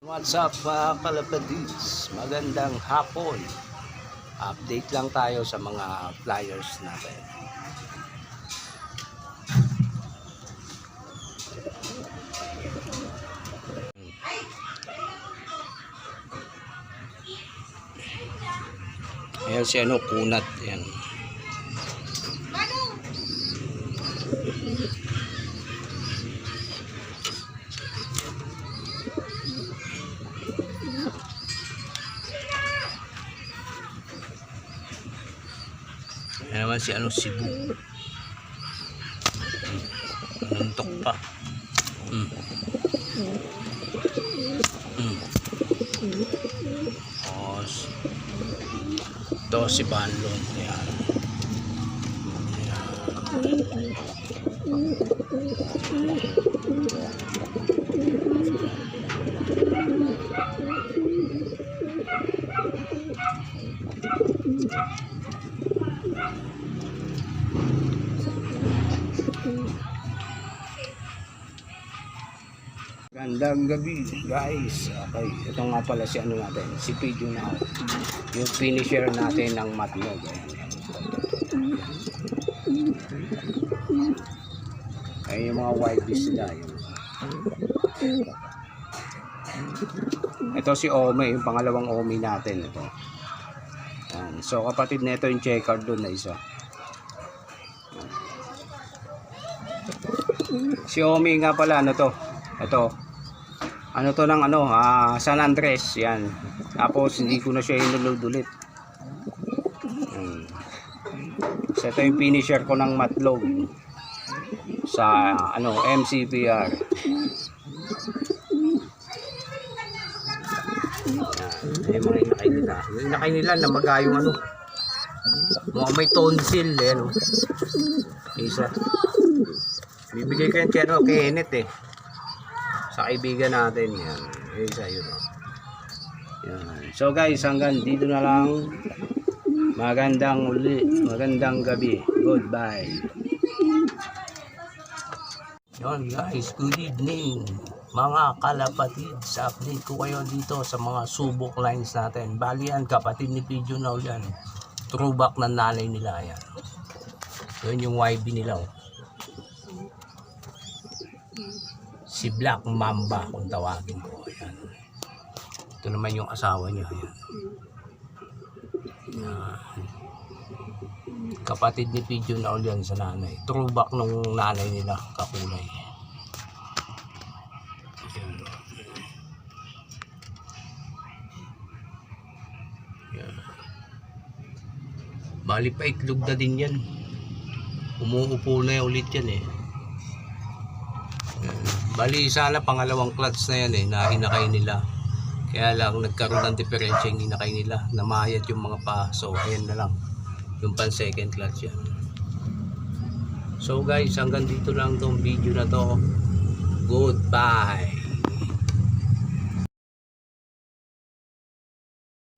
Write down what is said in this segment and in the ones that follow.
What's up mga kalapatids? Magandang hapon. Update lang tayo sa mga flyers natin. Ayan si kunat yan. Ayan naman si Cebu. Nanuntok pa. Ito si Banlon. Ayan. Gandang gabi guys. Okay, ito nga pala si natin, si Pigeon Owl. Yung finisher natin ng matlog. Ayan yung mga whitefish nila. Ito si Ome, yung pangalawang Ome natin. Ito. Ayan. So kapatid nito yung checkered doon na isa. Si Ome nga pala, ito ng San Andres yan. Tapos hindi ko na siya inulod ulit. So ito yung finisher ko ng matlog sa MCPR. Yan yung mga inakay nila. Yung inakay nila na magayong mga may tonsil isa. Bibigay ko yan kay Enet sa kaibigan natin yan. Isa yun. Yan. So guys, hanggang dito na lang. Magandang gabi. Goodbye. Yon guys, good evening mga kalapatids. Update ko kayo dito sa mga subok lines natin. Bali yan, kapatid ni Pigeon Owl yan. Throwback ng nanay nila yan. Yun yung YB nila. Si Black Mamba kung tawagin ko. Ayan. Ito naman yung asawa niya. Ayan. Ayan. Kapatid ni Pigeon Owl yan sa nanay. Throwback nung nanay nila, kakulay. Ayan. Ayan. Bali pa itlog na din yan. Umuupo na ulit yan Ayan. Bali sana pangalawang clutch na yan na hinakay nila. Kaya lang nagkaroon ng diferensya yung hinakay nila. Namayat yung mga pa. So ayan na lang. Yung pan second clutch yan. So guys, hanggang dito lang tong video na to. Goodbye.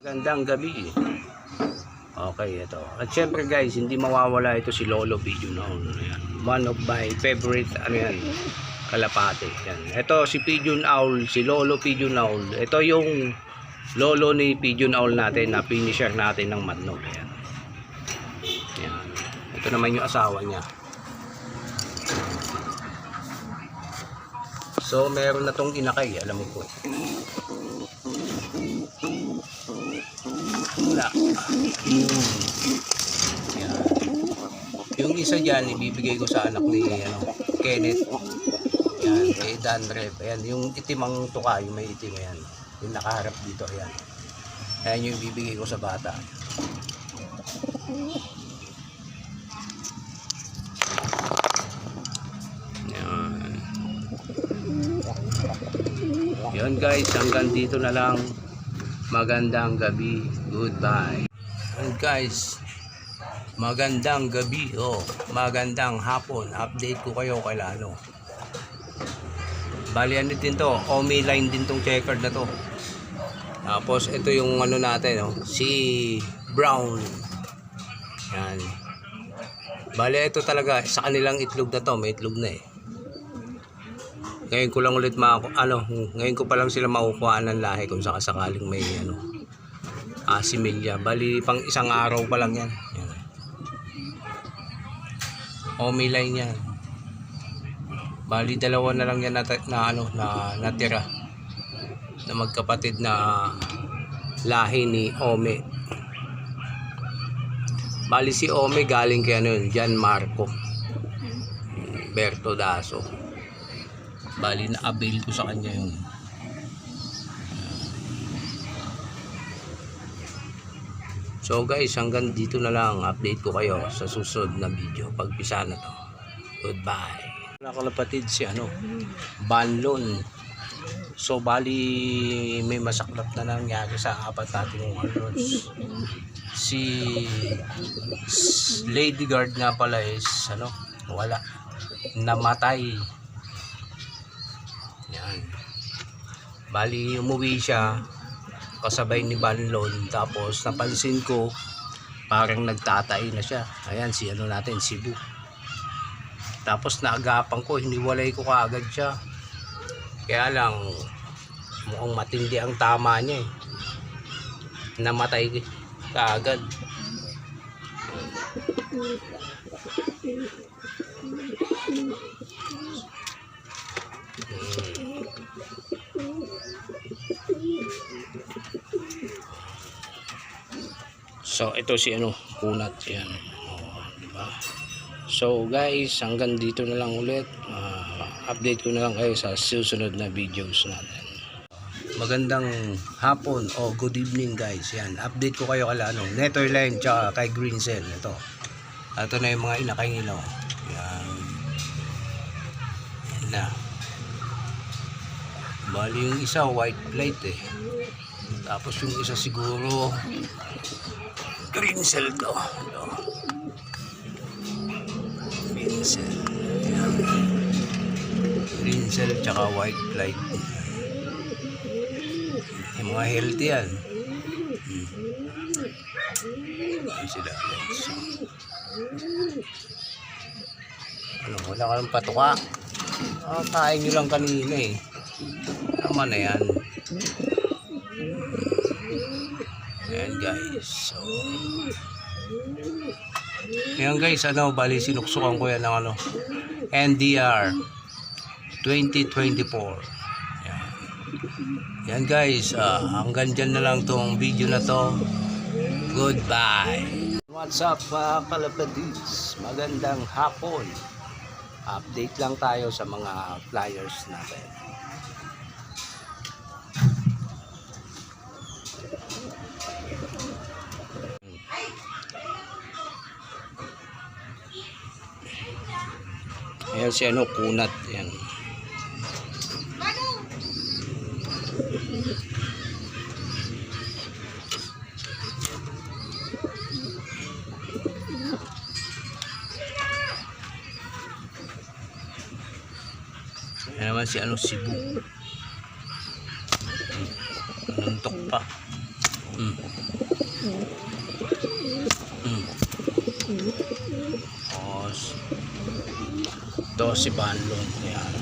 Magandang gabi. Okay, ito. At syempre guys, hindi mawawala ito si Lolo Pigeon Owl. One of my favorite kalapate. Yan. Ito si Pigeon Owl, si Lolo Pigeon Owl. Ito yung lolo ni Pigeon Owl natin na finisher natin ng matlog. Yan. Yan. Ito naman yung asawa niya. So meron na tong inakay, alam mo po. Wala. Yan. Yung isa dyan, ibibigay ko sa anak ni Kenneth. Yan, kay Dan Rep. Ayan, yung itimang tuka, yung may itim, ayan. Yung nakaharap dito, ayan. Ayan yung bibigay ko sa bata. Yan. Yun guys, hanggang dito na lang. Magandang gabi. Goodbye. And guys, magandang gabi. Magandang hapon. Update ko kayo kay Lalo. Bali ano din to, Ome line din tong checkered na to. Tapos ito yung natin, si Brown. Yan. Bali ito talaga sa kanilang itlog na to, may itlog na Ngayon ko lang ulit ngayon ko pa lang sila makukuha ng lahi kung sakasakaling may similya. Bali pang isang araw pa lang yan. Yan. Omi line yan. Bali dalawa na lang yan natira na magkapatid na lahi ni Ome. Bali si Ome galing kay Gian Marco Berto Daso. Bali na avail ko sa kanya yun. So guys, hanggang dito na lang. Update ko kayo sa susunod na video. Pagpisa na to. Goodbye. Mga kalapatid si Banlon. So bali may masaklap na nangyari sa apat nating warlords. Si Lady Guard nga pala is wala. Namatay. Yan. Bali umuwi siya kasabay ni Banlon, tapos napansin ko parang nagtatay na siya. Ayan si natin, Cebu. Tapos naagapan ko, hiniwalay ko kaagad siya. Kaya lang mukhang matindi ang tama niya eh. Namatay kaagad. So ito si kunat yan. Diba? So guys, hanggang dito na lang ulit. Update ko na lang kayo sa susunod na videos natin. Magandang hapon o good evening guys. Yan, update ko kayo kala Netherline tsaka kay Greencell. Ito na yung mga inakay nila. Yan. Yan na. Bali yung isa white plate eh. Tapos yung isa siguro Greencell to. Greencell. Greencell tsaka white plate. Yung mga healthy yan. Yan sila. Wala ka ng patuka. Kain nyo lang kanina eh. Tama na yan. Ayan guys. So ayan guys, bali sinuksukan ko yan ng NDR 2024. Yan guys, hanggang dyan na lang tong video na to. Goodbye. What's up kalapatids? Magandang hapon. Update lang tayo sa mga flyers natin. Ayan si kunat yan. Ayan naman si Cebu. Nanuntok pa. Ito si Banlon. Ayan.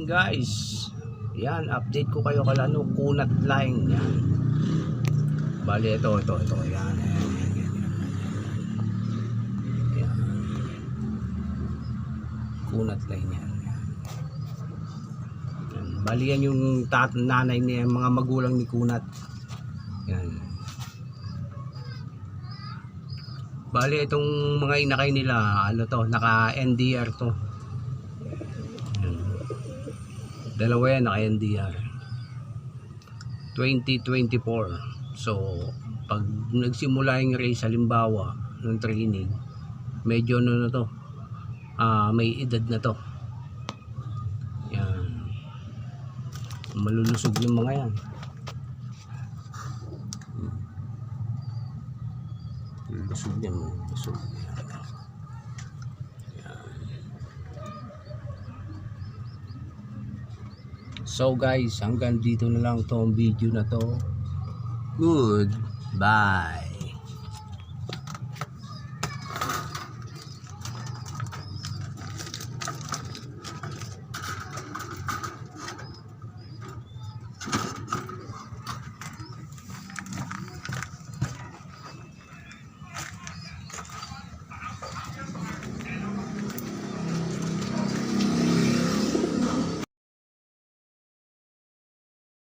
Guys, yan, update ko kayo kala kunat line yan. Bali ito yan. Yan. Kunat line yan. Bali yan yung nanay niya, mga magulang ni kunat. Yan. Bali itong mga inakay nila, naka NDR to. Dalawa yan naka NDR 2024. So pag nagsimula yung race halimbawa ng training, medyo may edad na to. Yan, malulusog yung mga yan. busog niya mo. Busog. So guys, hanggang dito na lang tong video na to. Goodbye.